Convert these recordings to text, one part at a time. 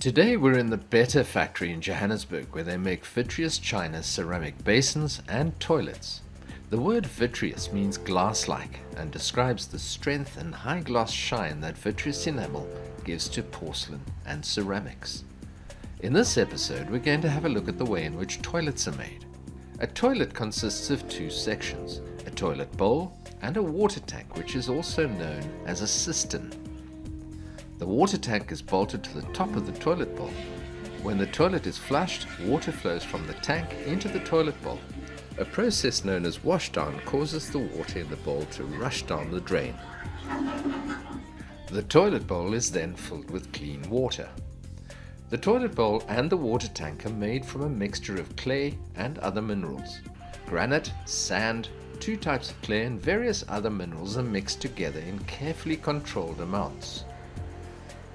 Today we're in the Better factory in Johannesburg, where they make vitreous china ceramic basins and toilets. The word vitreous means glass-like and describes the strength and high gloss shine that vitreous enamel gives to porcelain and ceramics. In this episode we're going to have a look at the way in which toilets are made. A toilet consists of two sections, a toilet bowl and a water tank, which is also known as a cistern. The water tank is bolted to the top of the toilet bowl. When the toilet is flushed, water flows from the tank into the toilet bowl. A process known as washdown causes the water in the bowl to rush down the drain. The toilet bowl is then filled with clean water. The toilet bowl and the water tank are made from a mixture of clay and other minerals. Granite, sand, two types of clay and various other minerals are mixed together in carefully controlled amounts.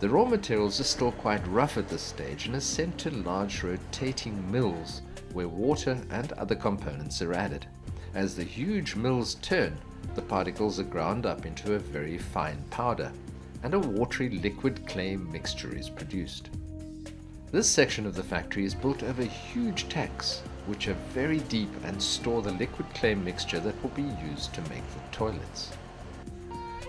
The raw materials are still quite rough at this stage and are sent to large rotating mills where water and other components are added. As the huge mills turn, the particles are ground up into a very fine powder and a watery liquid clay mixture is produced. This section of the factory is built over huge tanks which are very deep and store the liquid clay mixture that will be used to make the toilets.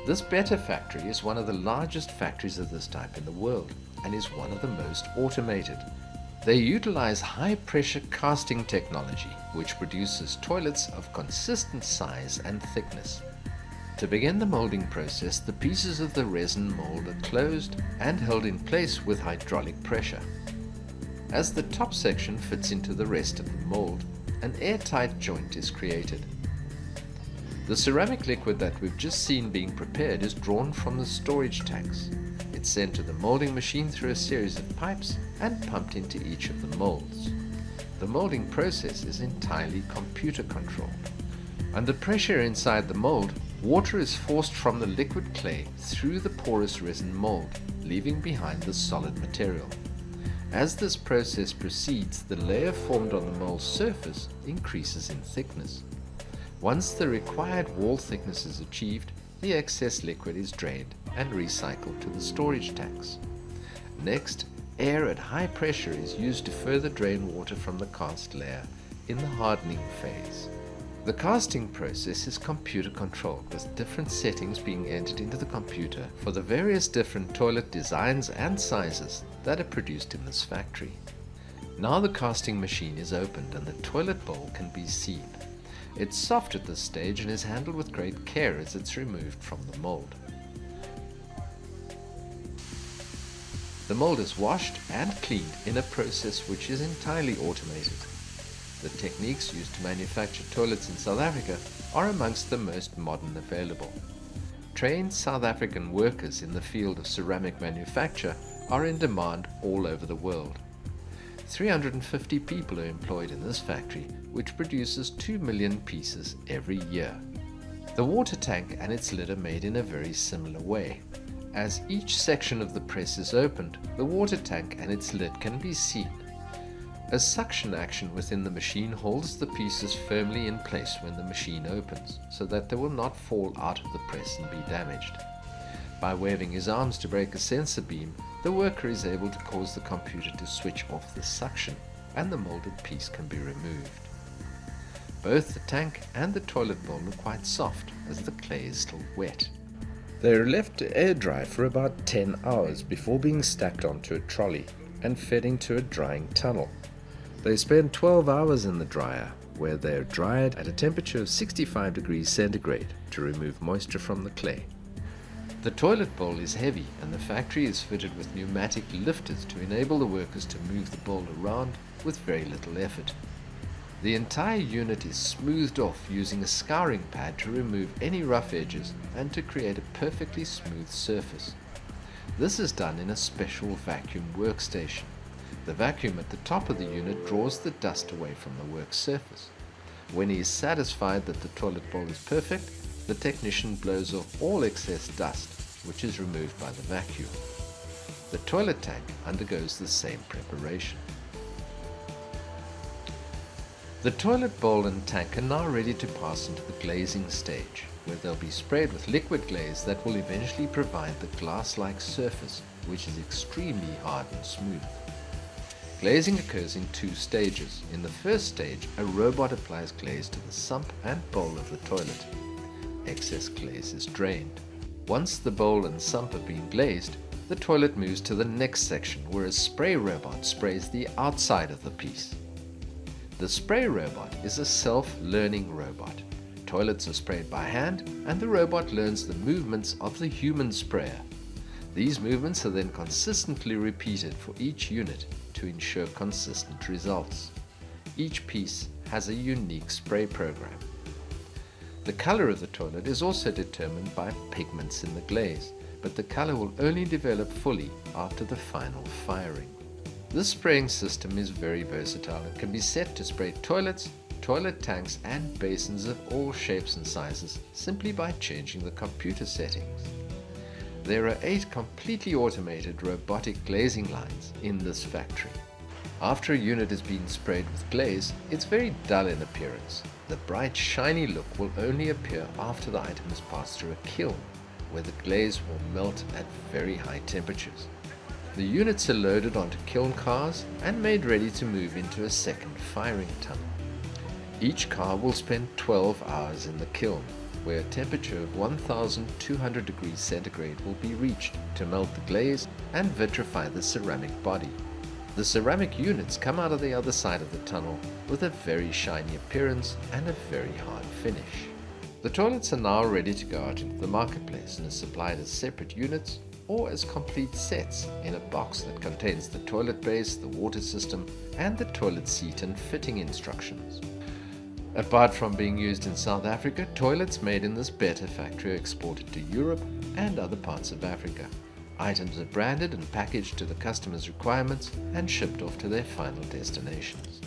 This Better factory is one of the largest factories of this type in the world and is one of the most automated. They utilize high pressure casting technology which produces toilets of consistent size and thickness. To begin the molding process, the pieces of the resin mold are closed and held in place with hydraulic pressure. As the top section fits into the rest of the mold, an airtight joint is created. The ceramic liquid that we've just seen being prepared is drawn from the storage tanks. It's sent to the molding machine through a series of pipes and pumped into each of the molds. The molding process is entirely computer controlled. Under pressure inside the mold, water is forced from the liquid clay through the porous resin mold, leaving behind the solid material. As this process proceeds, the layer formed on the mold's surface increases in thickness. Once the required wall thickness is achieved, the excess liquid is drained and recycled to the storage tanks. Next, air at high pressure is used to further drain water from the cast layer in the hardening phase. The casting process is computer controlled, with different settings being entered into the computer for the various different toilet designs and sizes that are produced in this factory. Now the casting machine is opened and the toilet bowl can be seen. It's soft at this stage and is handled with great care as it's removed from the mold. The mold is washed and cleaned in a process which is entirely automated. The techniques used to manufacture toilets in South Africa are amongst the most modern available. Trained South African workers in the field of ceramic manufacture are in demand all over the world. 350 people are employed in this factory, which produces 2 million pieces every year. The water tank and its lid are made in a very similar way. As each section of the press is opened, the water tank and its lid can be seen. A suction action within the machine holds the pieces firmly in place when the machine opens, so that they will not fall out of the press and be damaged. By waving his arms to break a sensor beam, the worker is able to cause the computer to switch off the suction, and the molded piece can be removed. Both the tank and the toilet bowl are quite soft, as the clay is still wet. They are left to air dry for about 10 hours before being stacked onto a trolley and fed into a drying tunnel. They spend 12 hours in the dryer, where they are dried at a temperature of 65 degrees centigrade to remove moisture from the clay. The toilet bowl is heavy and the factory is fitted with pneumatic lifters to enable the workers to move the bowl around with very little effort. The entire unit is smoothed off using a scouring pad to remove any rough edges and to create a perfectly smooth surface. This is done in a special vacuum workstation. The vacuum at the top of the unit draws the dust away from the work surface. When he is satisfied that the toilet bowl is perfect, the technician blows off all excess dust, which is removed by the vacuum. The toilet tank undergoes the same preparation. The toilet bowl and tank are now ready to pass into the glazing stage, where they'll be sprayed with liquid glaze that will eventually provide the glass-like surface which is extremely hard and smooth. Glazing occurs in two stages. In the first stage, a robot applies glaze to the sump and bowl of the toilet. Excess glaze is drained. Once the bowl and sump have been glazed, the toilet moves to the next section where a spray robot sprays the outside of the piece. The spray robot is a self-learning robot. Toilets are sprayed by hand and the robot learns the movements of the human sprayer. These movements are then consistently repeated for each unit to ensure consistent results. Each piece has a unique spray program. The color of the toilet is also determined by pigments in the glaze, but the color will only develop fully after the final firing. This spraying system is very versatile and can be set to spray toilets, toilet tanks and basins of all shapes and sizes simply by changing the computer settings. There are 8 completely automated robotic glazing lines in this factory. After a unit has been sprayed with glaze, it's very dull in appearance. The bright, shiny look will only appear after the item has passed through a kiln, where the glaze will melt at very high temperatures. The units are loaded onto kiln cars and made ready to move into a second firing tunnel. Each car will spend 12 hours in the kiln, where a temperature of 1200 degrees centigrade will be reached to melt the glaze and vitrify the ceramic body. The ceramic units come out of the other side of the tunnel with a very shiny appearance and a very hard finish. The toilets are now ready to go out into the marketplace and are supplied as separate units or as complete sets in a box that contains the toilet base, the water system, and the toilet seat and fitting instructions. Apart from being used in South Africa, toilets made in this better factory are exported to Europe and other parts of Africa. Items are branded and packaged to the customer's requirements and shipped off to their final destinations.